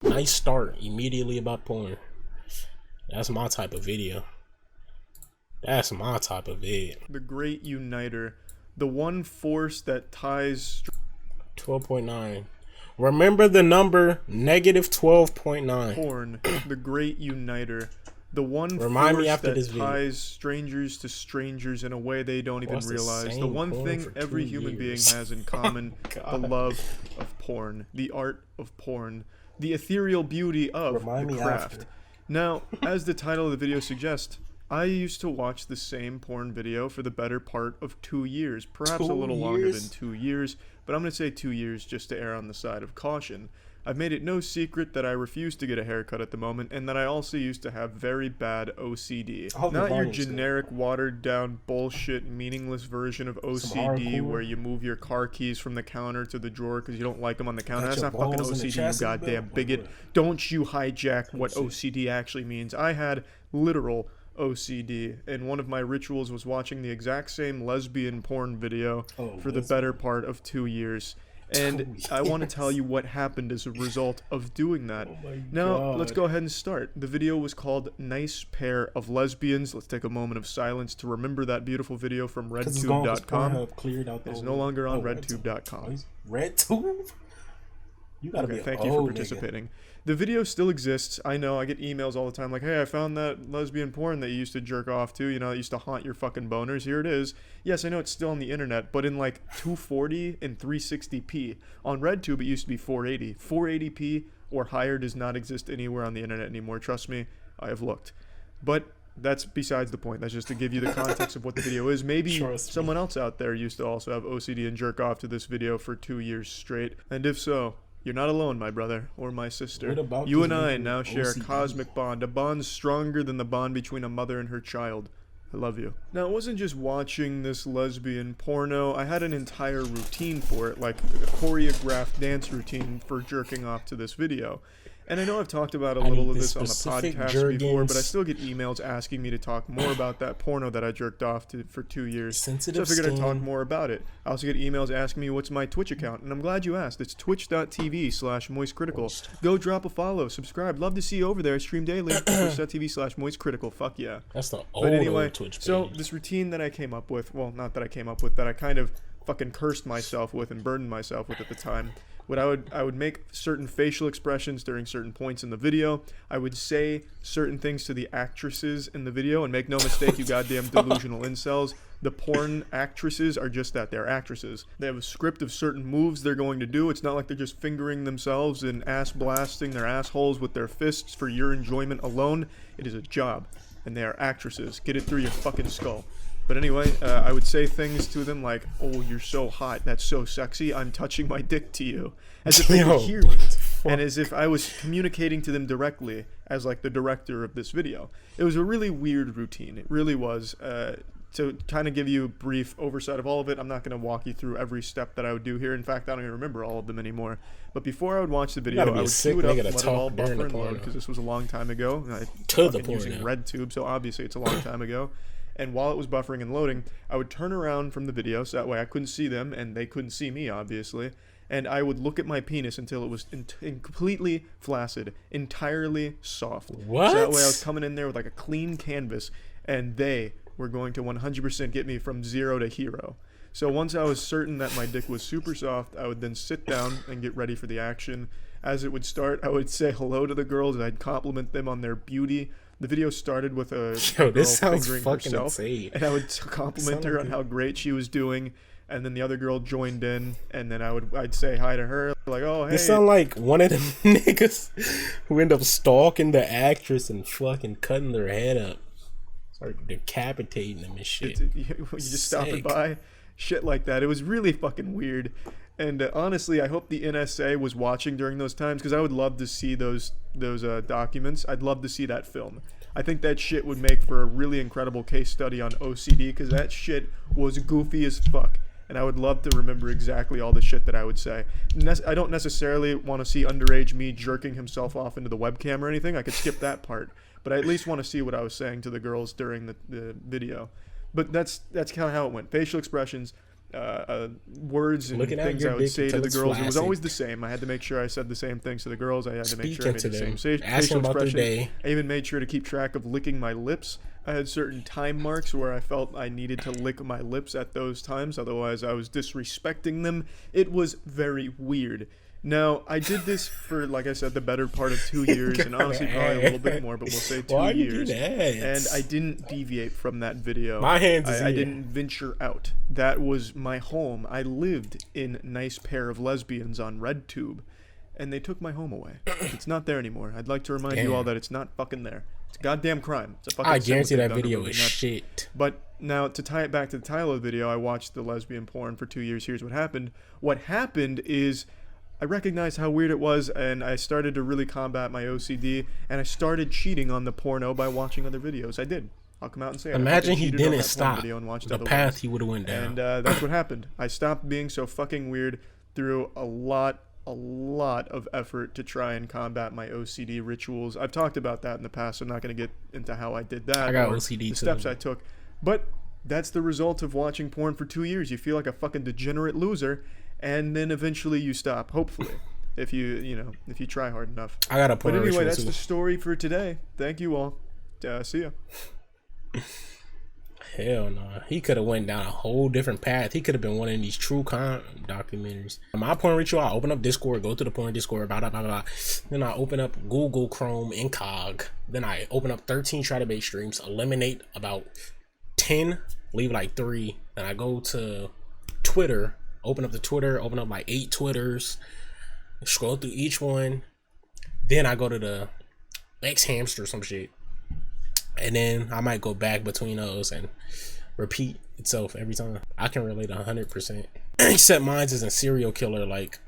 Nice start immediately about porn. That's my type of video. That's my type of vid. The great uniter. The one force that ties... 12.9. Remember the number negative 12.9. Porn. The great uniter. The one Remind force me after that this video. ties strangers to strangers in a way they don't even realize. The one porn thing for every 2 human being years. has in common. The love of porn. The art of porn. The ethereal beauty of Remind the me craft. after. Now, as the title of the video suggests, I used to watch the same porn video for the better part of 2 years. Perhaps a little longer than 2 years, but I'm going to say 2 years just to err on the side of caution. I've made it no secret that I refuse to get a haircut at the moment, and that I also used to have very bad OCD. Not your generic, watered-down, bullshit, meaningless version of OCD where you move your car keys from the counter to the drawer because you don't like them on the counter. That's not fucking OCD, you goddamn bigot. Don't you hijack what OCD actually means. I had literal OCD, and one of my rituals was watching the exact same lesbian porn video for the better part of 2 years. And I want to tell you what happened as a result of doing that. Now, let's go ahead and start. The video was called Nice Pair of Lesbians. Let's take a moment of silence to remember that beautiful video from redtube.com. It's no longer on redtube.com. RedTube? You gotta be thank you for participating. The video still exists. I know, I get emails all the time like, hey, I found that lesbian porn that you used to jerk off to, you know, that used to haunt your fucking boners. Here it is. Yes, I know it's still on the internet, but in like 240 and 360p. On RedTube, it used to be 480. 480p or higher does not exist anywhere on the internet anymore. Trust me, I have looked. But that's besides the point. That's just to give you the context of what the video is. Maybe someone else out there used to also have OCD and jerk off to this video for 2 years straight. And if so, you're not alone, my brother, or my sister. You and I now share a cosmic bond, a bond stronger than the bond between a mother and her child. I love you. Now, it wasn't just watching this lesbian porno. I had an entire routine for it, like a choreographed dance routine for jerking off to this video. And I know I've talked about a little of this on the podcast before, but I still get emails asking me to talk more about that porno that I jerked off to for 2 years. So I figured I'd talk more about it. I also get emails asking me what's my Twitch account, and I'm glad you asked. It's twitch.tv/MoistCritical. Go drop a follow, subscribe. Love to see you over there. I stream daily. Twitch.tv/MoistCritical. Fuck yeah. That's the old Twitch page. So this routine that I came up with, well, not that I came up with, that I kind of fucking cursed myself with and burdened myself with at the time. I would make certain facial expressions during certain points in the video. I would say certain things to the actresses in the video, and make no mistake, you goddamn delusional incels. The porn actresses are just that. They're actresses. They have a script of certain moves they're going to do. It's not like they're just fingering themselves and ass blasting their assholes with their fists for your enjoyment alone. It is a job, and they are actresses. Get it through your fucking skull. But anyway, I would say things to them like, oh, you're so hot, that's so sexy, I'm touching my dick to you. As if they could hear me. And as if I was communicating to them directly as like the director of this video. It was a really weird routine. It really was. To kind of give you a brief oversight of all of it, I'm not going to walk you through every step that I would do here. In fact, I don't even remember all of them anymore. But before I would watch the video, I would queue it up and let it all buffer and load, because this was a long time ago. I using RedTube, so obviously it's a long time ago. And while it was buffering and loading, I would turn around from the video, so that way I couldn't see them, and they couldn't see me, obviously. And I would look at my penis until it was completely flaccid, entirely soft. What? So that way I was coming in there with like a clean canvas, and they were going to 100% get me from 0 to hero. So once I was certain that my dick was super soft, I would then sit down and get ready for the action. As it would start, I would say hello to the girls, and I'd compliment them on their beauty. The video started with a girl fingering herself, and I would compliment her on how great she was doing, and then the other girl joined in, and then I'd say hi to her, like, oh, hey. You sound like one of them niggas who end up stalking the actress and fucking cutting their head up. Or decapitating them and shit. You just stopping by, shit like that. It was really fucking weird. And honestly, I hope the NSA was watching during those times, because I would love to see those documents. I'd love to see that film. I think that shit would make for a really incredible case study on OCD, because that shit was goofy as fuck. And I would love to remember exactly all the shit that I would say. I don't necessarily want to see underage me jerking himself off into the webcam or anything. I could skip that part. But I at least want to see what I was saying to the girls during the video. But that's kind of how it went. Facial expressions, words and Looking at things your I would dick say to until the it's girls. It was flaccid. always the same. I had to make sure I said the same things to the girls. I had to make sure I made Speaking the to same them, facial asking about their expression. day. I even made sure to keep track of licking my lips. I had certain time marks where I felt I needed to lick my lips at those times, otherwise I was disrespecting them. It was very weird. Now, I did this for, like I said, the better part of 2 years, and honestly probably a little bit more, but we'll say 2 Why you years. do that? And I didn't deviate from that video. My hands is I here. didn't venture out. That was my home. I lived in Nice Pair of Lesbians on RedTube, and they took my home away. It's not there anymore. I'd like to remind you all that it's not fucking there. It's a goddamn crime. It's a fucking I sin guarantee what they've that done to video really is nuts. shit. But now, to tie it back to the title of the video, I watched the lesbian porn for 2 years. Here's what happened. What happened is I recognized how weird it was, and I started to really combat my OCD, and I started cheating on the porno by watching other videos. I did. I'll come out and say it. I Imagine fucking he cheated on didn't that porn stop. video and watched The other path ones. he would have went down. And that's what happened. I stopped being so fucking weird through a lot of effort to try and combat my OCD rituals. I've talked about that in the past. So I'm not going to get into how I did that. I got or OCD the too. steps I took. But that's the result of watching porn for 2 years. You feel like a fucking degenerate loser, and then eventually you stop. Hopefully, if you try hard enough. I got a But porn anyway, ritual that's too. the story for today. Thank you all. See ya. Hell no. He could have went down a whole different path. He could have been one of these true crime documentaries. My porn ritual, I open up Discord, go to the porn Discord, blah, blah, blah, blah. Then I open up Google Chrome Incog. Then I open up 13 try to bait streams, eliminate about 10, leave like 3. Then I go to Twitter, open up like 8 Twitters, scroll through each one. Then I go to the X Hamster or some shit. And then I might go back between those and repeat itself every time. I can relate 100%. Except mine's isn't serial killer, like,